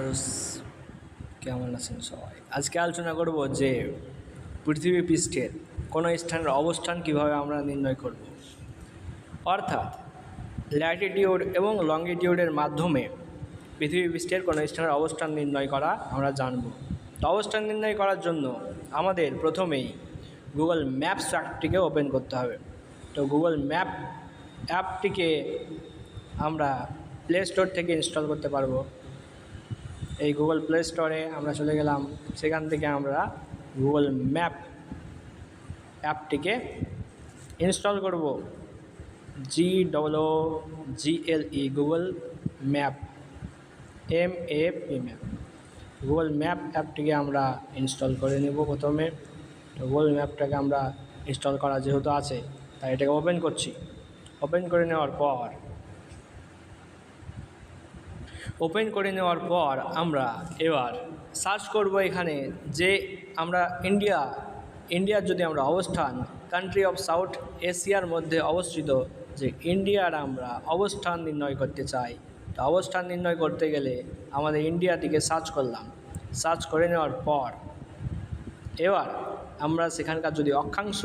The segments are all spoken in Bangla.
ভিউয়ার্স, কেমন আছেন সবাই? আজকে আলোচনা করব যে পৃথিবী পৃষ্ঠের কোনো স্থানের অবস্থান কিভাবে আমরা নির্ণয় করব। অর্থাৎ ল্যাটিটিউড এবং লংগিটিউডের মাধ্যমে পৃথিবী পৃষ্ঠের কোনো স্থানের অবস্থান নির্ণয় করা আমরা জানব। তো অবস্থান নির্ণয় করার জন্য আমাদের প্রথমেই গুগল ম্যাপস অ্যাপটিকে ওপেন করতে হবে। তো গুগল ম্যাপ অ্যাপটিকে আমরা প্লে স্টোর থেকে ইনস্টল করতে পারবো। এই গুগল প্লে স্টোরে আমরা চলে গেলাম, সেখান থেকে আমরা গুগল ম্যাপ অ্যাপটিকে ইনস্টল করব। GOOGLE Google map, MAP Google map অ্যাপটিকে আমরা ইনস্টল করে নেব প্রথমে। তো গুগল ম্যাপটাকে আমরা ইনস্টল করা যেহেতু আছে, তাই এটাকে ওপেন করছি। ওপেন করে নেওয়ার পর আমরা এবার সার্চ করব এখানে যে আমরা ইন্ডিয়ার যদি আমরা অবস্থান কান্ট্রি অফ সাউথ এশিয়ার মধ্যে অবস্থিত যে ইন্ডিয়ার আমরা অবস্থান নির্ণয় করতে চাই। তো অবস্থান নির্ণয় করতে গেলে আমাদের ইন্ডিয়াটিকে সার্চ করলাম। সার্চ করে নেওয়ার পর এবার আমরা সেখানকার যদি অক্ষাংশ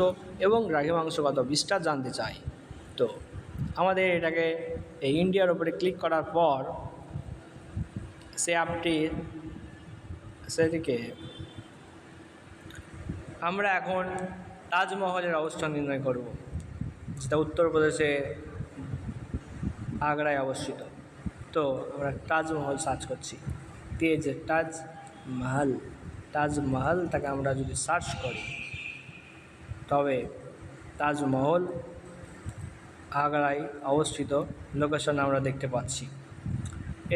এবং দ্রাঘিমাংশগত বিস্তার জানতে চাই, তো আমাদের এটাকে এই ইন্ডিয়ার উপরে ক্লিক করার পর সেদিকে আমরা এখন তাজমহলের অবস্থান নির্ণয় করব, যেটা উত্তরপ্রদেশে আগ্রায় অবস্থিত। তো আমরা তাজমহল সার্চ করছি। তাজমহলটাকে আমরা যদি সার্চ করি, তবে তাজমহল আগ্রায় অবস্থিত লোকেশন আমরা দেখতে পাচ্ছি।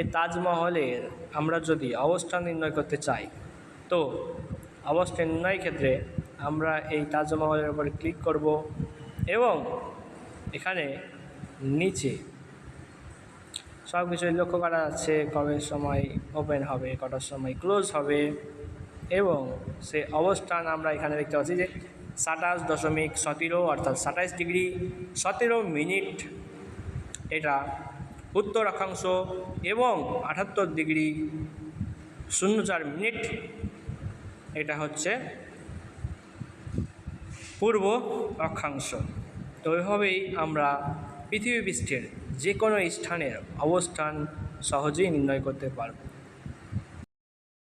এই তাজমহলের আমরা যদি অবস্থান নির্ণয় করতে চাই, তো অবস্থান নির্ণয়ের ক্ষেত্রে আমরা এই তাজমহলের উপরে ক্লিক করব এবং এখানে নিচে সব কিছুই লক্ষ্য করা যাচ্ছে, কবে সময় ওপেন হবে, কটার সময় ক্লোজ হবে, এবং সে অবস্থান আমরা এখানে দেখতে পাচ্ছি যে 27.17 অর্থাৎ 27 ডিগ্রি 17 মিনিট এটা উত্তর অক্ষাংশ এবং 78 ডিগ্রি 04 মিনিট এটা হচ্ছে পূর্ব অক্ষাংশ। তো ওইভাবেই আমরা পৃথিবী পৃষ্ঠের যে কোনো স্থানের অবস্থান সহজেই নির্ণয় করতে পারব।